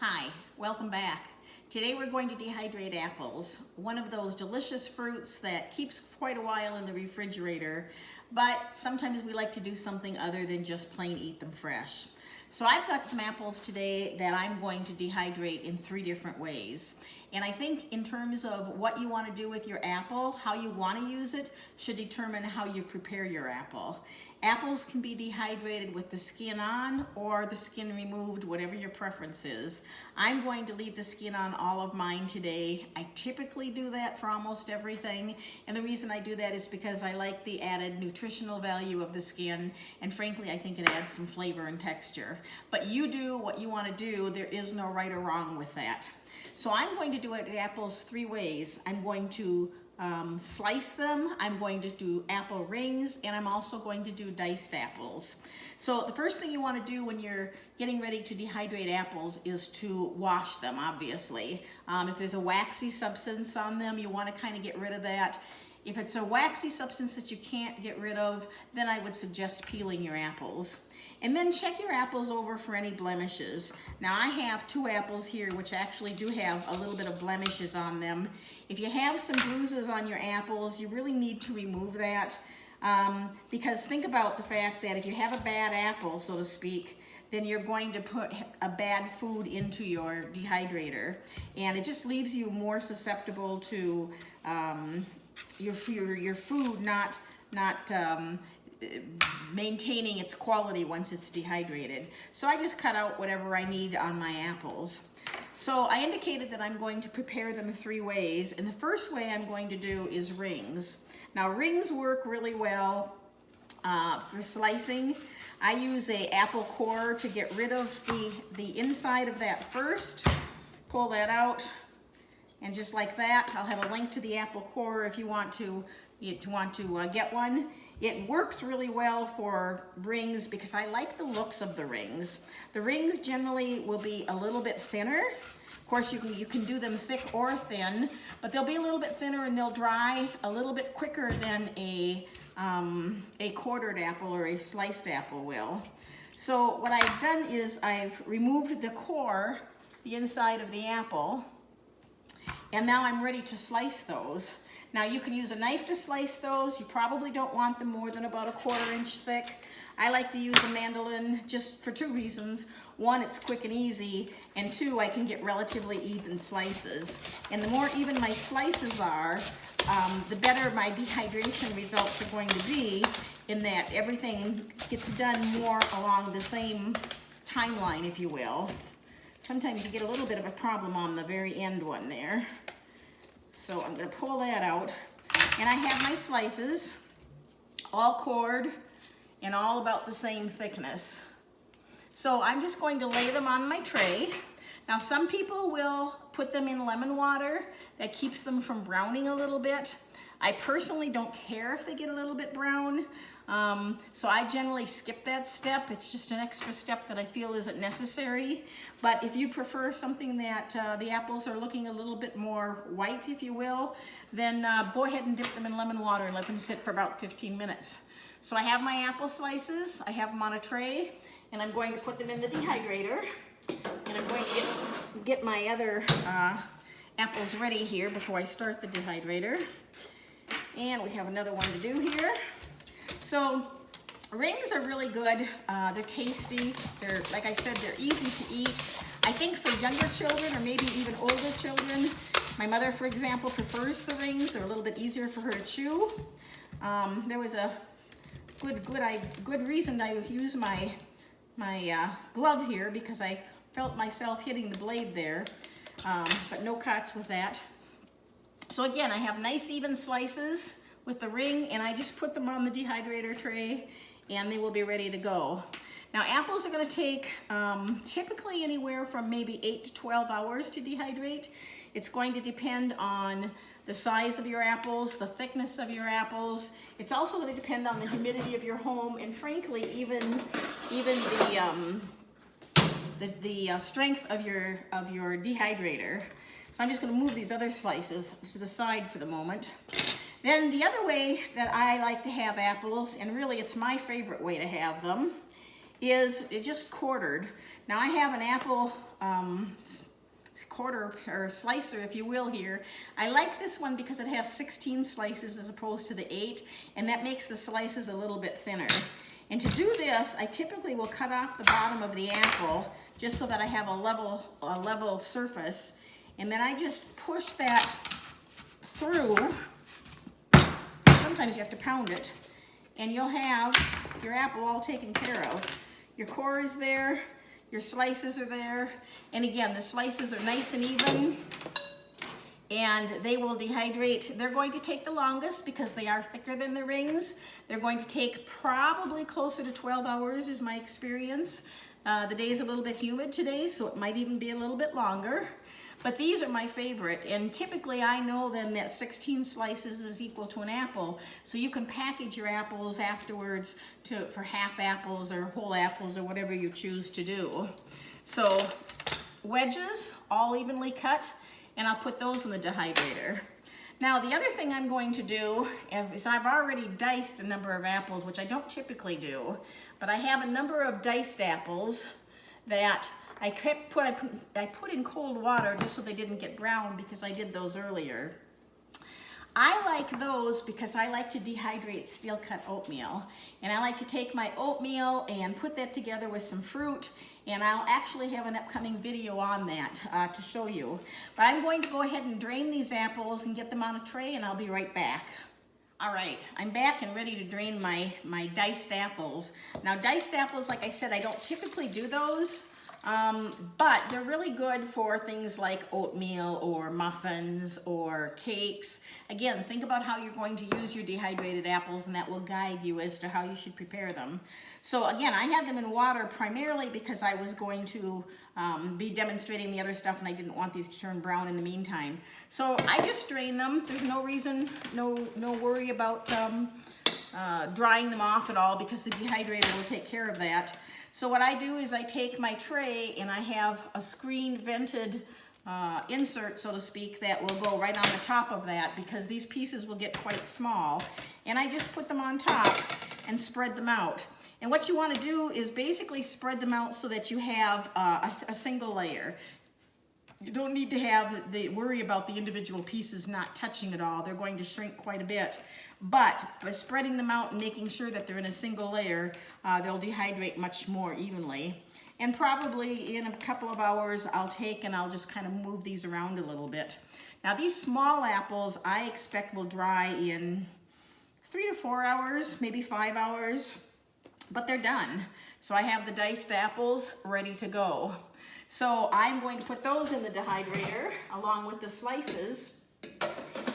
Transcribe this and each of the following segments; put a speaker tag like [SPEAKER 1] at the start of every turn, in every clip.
[SPEAKER 1] Hi, welcome back. Today we're going to dehydrate apples, one of those delicious fruits that keeps quite a while in the refrigerator, but sometimes we like to do something other than just plain eat them fresh. So I've got some apples today that I'm going to dehydrate in 3 different ways. And I think in terms of what you want to do with your apple, how you want to use it, should determine how you prepare your apple. Apples can be dehydrated with the skin on or the skin removed, whatever your preference is. I'm going to leave the skin on all of mine today. I typically do that for almost everything, and the reason I do that is because I like the added nutritional value of the skin, and frankly I think it adds some flavor and texture. But you do what you want to do. There is no right or wrong with that. So I'm going to do it apples 3 ways. I'm going to slice them, I'm going to do apple rings, and I'm also going to do diced apples. So the first thing you want to do when you're getting ready to dehydrate apples is to wash them, obviously. If there's a waxy substance on them, you want to kind of get rid of that. If it's a waxy substance that you can't get rid of, then I would suggest peeling your apples. And then check your apples over for any blemishes. Now I have 2 apples here which actually do have a little bit of blemishes on them. If you have some bruises on your apples, you really need to remove that because think about the fact that if you have a bad apple, so to speak, then you're going to put a bad food into your dehydrator, and it just leaves you more susceptible to your food not maintaining its quality once it's dehydrated. So I just cut out whatever I need on my apples. So I indicated that I'm going to prepare them 3 ways, and the first way I'm going to do is rings. Now rings work really well for slicing. I use a apple core to get rid of the inside of that first. Pull that out, and just like that, I'll have a link to the apple core if you want to get one. It works really well for rings because I like the looks of the rings. The rings generally will be a little bit thinner. Of course, you can do them thick or thin, but they'll be a little bit thinner and they'll dry a little bit quicker than a quartered apple or a sliced apple will. So what I've done is I've removed the core, the inside of the apple, and now I'm ready to slice those. Now you can use a knife to slice those. You probably don't want them more than about a 1/4 inch thick. I like to use a mandolin just for 2 reasons. 1, it's quick and easy, and 2, I can get relatively even slices. And the more even my slices are, the better my dehydration results are going to be, in that everything gets done more along the same timeline, if you will. Sometimes you get a little bit of a problem on the very end one there. So I'm going to pull that out, and I have my slices all cored and all about the same thickness. So I'm just going to lay them on my tray. Now some people will put them in lemon water. That keeps them from browning a little bit. I personally don't care if they get a little bit brown, so I generally skip that step. It's just an extra step that I feel isn't necessary. But if you prefer something that the apples are looking a little bit more white, if you will, then go ahead and dip them in lemon water and let them sit for about 15 minutes. So I have my apple slices, I have them on a tray, and I'm going to put them in the dehydrator. And I'm going to get my other apples ready here before I start the dehydrator. And we have another one to do here. So rings are really good. They're tasty. They're, like I said, they're easy to eat. I think for younger children or maybe even older children, my mother, for example, prefers the rings. They're a little bit easier for her to chew. There was a good reason I use my glove here, because I felt myself hitting the blade there, but no cuts with that. So again, I have nice even slices with the ring, and I just put them on the dehydrator tray, and they will be ready to go. Now apples are going to take typically anywhere from maybe 8 to 12 hours to dehydrate. It's going to depend on the size of your apples, the thickness of your apples. It's also going to depend on the humidity of your home, and frankly even the strength of your dehydrator. So I'm just going to move these other slices to the side for the moment. Then the other way that I like to have apples, and really it's my favorite way to have them, is just quartered. Now I have an apple quarter or slicer, if you will, here. I like this one because it has 16 slices as opposed to the 8, and that makes the slices a little bit thinner. And to do this, I typically will cut off the bottom of the apple just so that I have a level surface, and then I just push that through. Sometimes you have to pound it, and you'll have your apple all taken care of. Your core is there, your slices are there, and again, the slices are nice and even, and they will dehydrate. They're going to take the longest because they are thicker than the rings. They're going to take probably closer to 12 hours is my experience. The day's a little bit humid today, so it might even be a little bit longer. But these are my favorite, and typically I know then that 16 slices is equal to an apple, so you can package your apples afterwards for half apples or whole apples or whatever you choose to do. So wedges, all evenly cut, and I'll put those in the dehydrator. Now the other thing I'm going to do is I've already diced a number of apples, which I don't typically do, but I have a number of diced apples that I put in cold water just so they didn't get brown because I did those earlier. I like those because I like to dehydrate steel cut oatmeal, and I like to take my oatmeal and put that together with some fruit, and I'll actually have an upcoming video on that to show you. But I'm going to go ahead and drain these apples and get them on a tray, and I'll be right back. All right, I'm back and ready to drain my diced apples. Now diced apples, like I said, I don't typically do those. But they're really good for things like oatmeal or muffins or cakes. Again, think about how you're going to use your dehydrated apples, and that will guide you as to how you should prepare them. So again, I had them in water primarily because I was going to be demonstrating the other stuff, and I didn't want these to turn brown in the meantime. So I just drain them. There's no reason, no worry about drying them off at all because the dehydrator will take care of that. So what I do is I take my tray and I have a screen vented insert, so to speak, that will go right on the top of that because these pieces will get quite small. And I just put them on top and spread them out. And what you want to do is basically spread them out so that you have a single layer. You don't need to have worry about the individual pieces not touching at all. They're going to shrink quite a bit. But by spreading them out and making sure that they're in a single layer, they'll dehydrate much more evenly. And probably in a couple of hours, I'll just kind of move these around a little bit. Now these small apples, I expect will dry in 3 to 4 hours, maybe 5 hours, but they're done. So I have the diced apples ready to go. So I'm going to put those in the dehydrator along with the slices.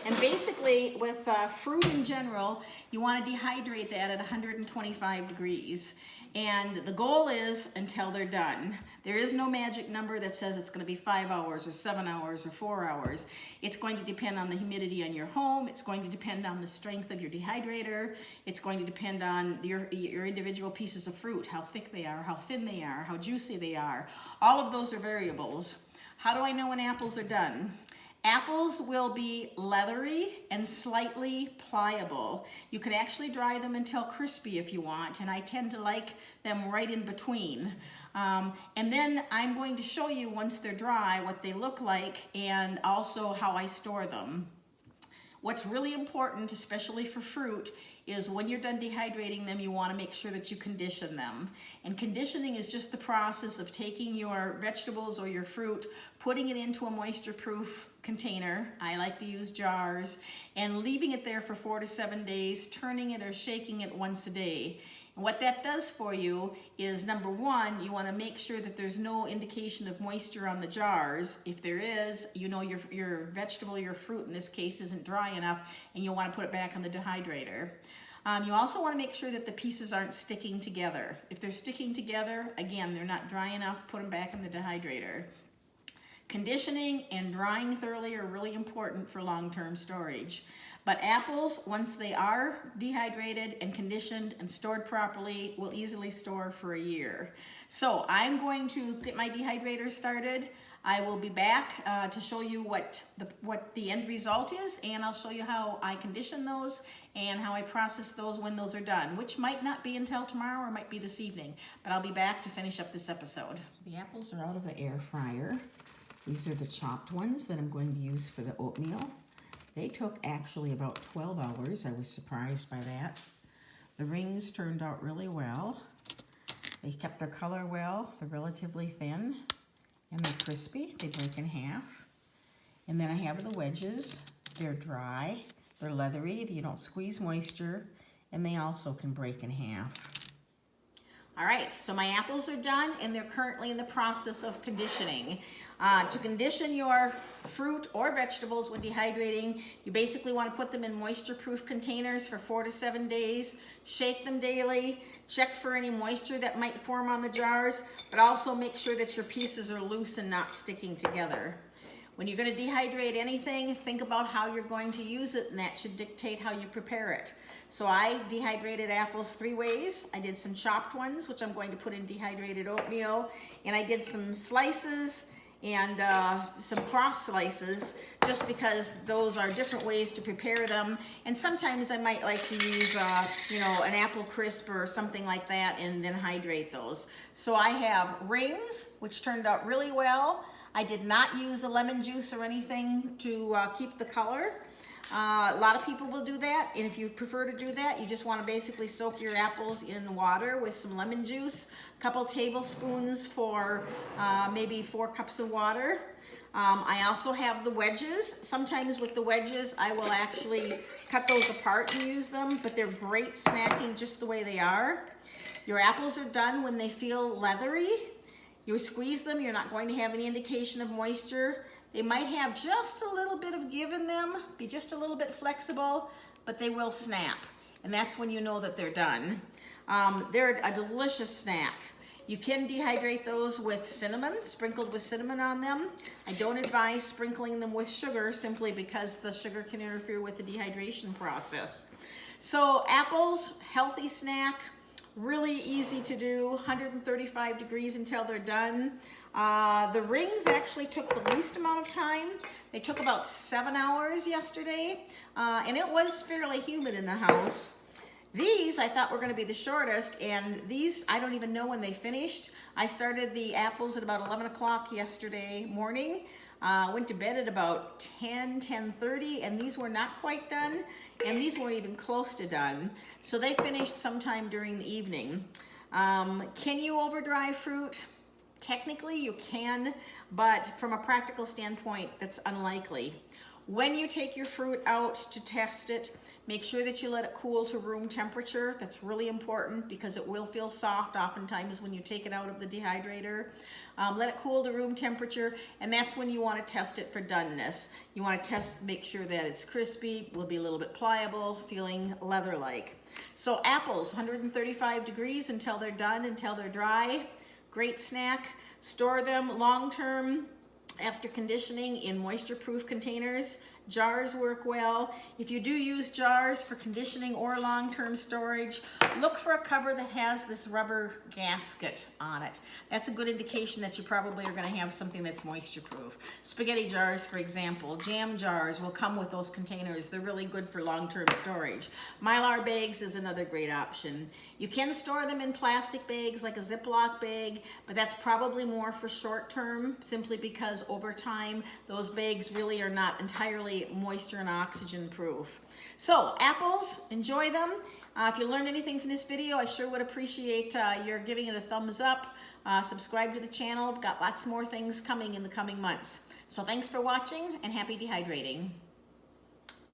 [SPEAKER 1] And basically with fruit in general, you want to dehydrate that at 125 degrees. And the goal is until they're done. There is no magic number that says it's going to be 5 hours or 7 hours or 4 hours. It's going to depend on the humidity in your home. It's going to depend on the strength of your dehydrator. It's going to depend on your individual pieces of fruit, how thick they are, how thin they are, how juicy they are. All of those are variables. How do I know when apples are done? Apples will be leathery and slightly pliable. You can actually dry them until crispy if you want, and I tend to like them right in between. And then I'm going to show you once they're dry what they look like and also how I store them. What's really important, especially for fruit, is when you're done dehydrating them, you want to make sure that you condition them. And conditioning is just the process of taking your vegetables or your fruit, putting it into a moisture-proof container, I like to use jars, and leaving it there for 4 to 7 days, turning it or shaking it once a day. And what that does for you is, number one, you want to make sure that there's no indication of moisture on the jars. If there is, you know your vegetable, your fruit in this case, isn't dry enough, and you'll want to put it back on the dehydrator. You also want to make sure that the pieces aren't sticking together. If they're sticking together, again, they're not dry enough, put them back in the dehydrator. Conditioning and drying thoroughly are really important for long-term storage. But apples, once they are dehydrated and conditioned and stored properly, will easily store for a year. So I'm going to get my dehydrator started. I will be back to show you what the end result is, and I'll show you how I condition those and how I process those when those are done, which might not be until tomorrow or might be this evening, but I'll be back to finish up this episode. So the apples are out of the air fryer. These are the chopped ones that I'm going to use for the oatmeal. They took actually about 12 hours. I was surprised by that. The rings turned out really well. They kept their color well. They're relatively thin and they're crispy. They break in half. And then I have the wedges. They're dry. They're leathery. You don't squeeze moisture. And they also can break in half. All right, so my apples are done and they're currently in the process of conditioning. To condition your fruit or vegetables when dehydrating, you basically want to put them in moisture-proof containers for 4 to 7 days. Shake them daily. Check for any moisture that might form on the jars, but also make sure that your pieces are loose and not sticking together. When you're going to dehydrate anything, think about how you're going to use it, and that should dictate how you prepare it. So I dehydrated apples 3 ways. I did some chopped ones, which I'm going to put in dehydrated oatmeal, and I did some slices and some cross slices, just because those are different ways to prepare them. And sometimes I might like to use, you know, an apple crisp or something like that and then hydrate those. So I have rings, which turned out really well. I did not use a lemon juice or anything to keep the color. A lot of people will do that, and if you prefer to do that, you just want to basically soak your apples in water with some lemon juice, a couple tablespoons for maybe 4 cups of water. I also have the wedges. Sometimes with the wedges, I will actually cut those apart and use them, but they're great snacking just the way they are. Your apples are done when they feel leathery. You squeeze them, you're not going to have any indication of moisture. They might have just a little bit of give in them, be just a little bit flexible, but they will snap. And that's when you know that they're done. They're a delicious snack. You can dehydrate those with cinnamon, sprinkled with cinnamon on them. I don't advise sprinkling them with sugar simply because the sugar can interfere with the dehydration process. So apples, healthy snack, really easy to do, 135 degrees until they're done. The rings actually took the least amount of time. They took about 7 hours yesterday, and it was fairly humid in the house. These I thought were going to be the shortest, and these I don't even know when they finished. I started the apples at about 11 o'clock yesterday morning. Went to bed at about 10:30, and these were not quite done, and these weren't even close to done. So they finished sometime during the evening. Can you over dry fruit? Technically you can, but from a practical standpoint, that's unlikely. When you take your fruit out to test it, make sure that you let it cool to room temperature. That's really important because it will feel soft oftentimes when you take it out of the dehydrator. Let it cool to room temperature, and that's when you want to test it for doneness. You want to make sure that it's crispy, will be a little bit pliable, feeling leather-like. So apples, 135 degrees until they're done, until they're dry. Great snack. Store them long-term after conditioning in moisture-proof containers. Jars work well. If you do use jars for conditioning or long-term storage, look for a cover that has this rubber gasket on it. That's a good indication that you probably are going to have something that's moisture-proof. Spaghetti jars, for example, jam jars will come with those containers. They're really good for long-term storage. Mylar bags is another great option. You can store them in plastic bags like a Ziploc bag, but that's probably more for short-term, simply because over time those bags really are not entirely moisture and oxygen proof. So apples, enjoy them. If you learned anything from this video, I sure would appreciate your giving it a thumbs up. Subscribe to the channel. We've got lots more things coming in the coming months. So thanks for watching, and happy dehydrating.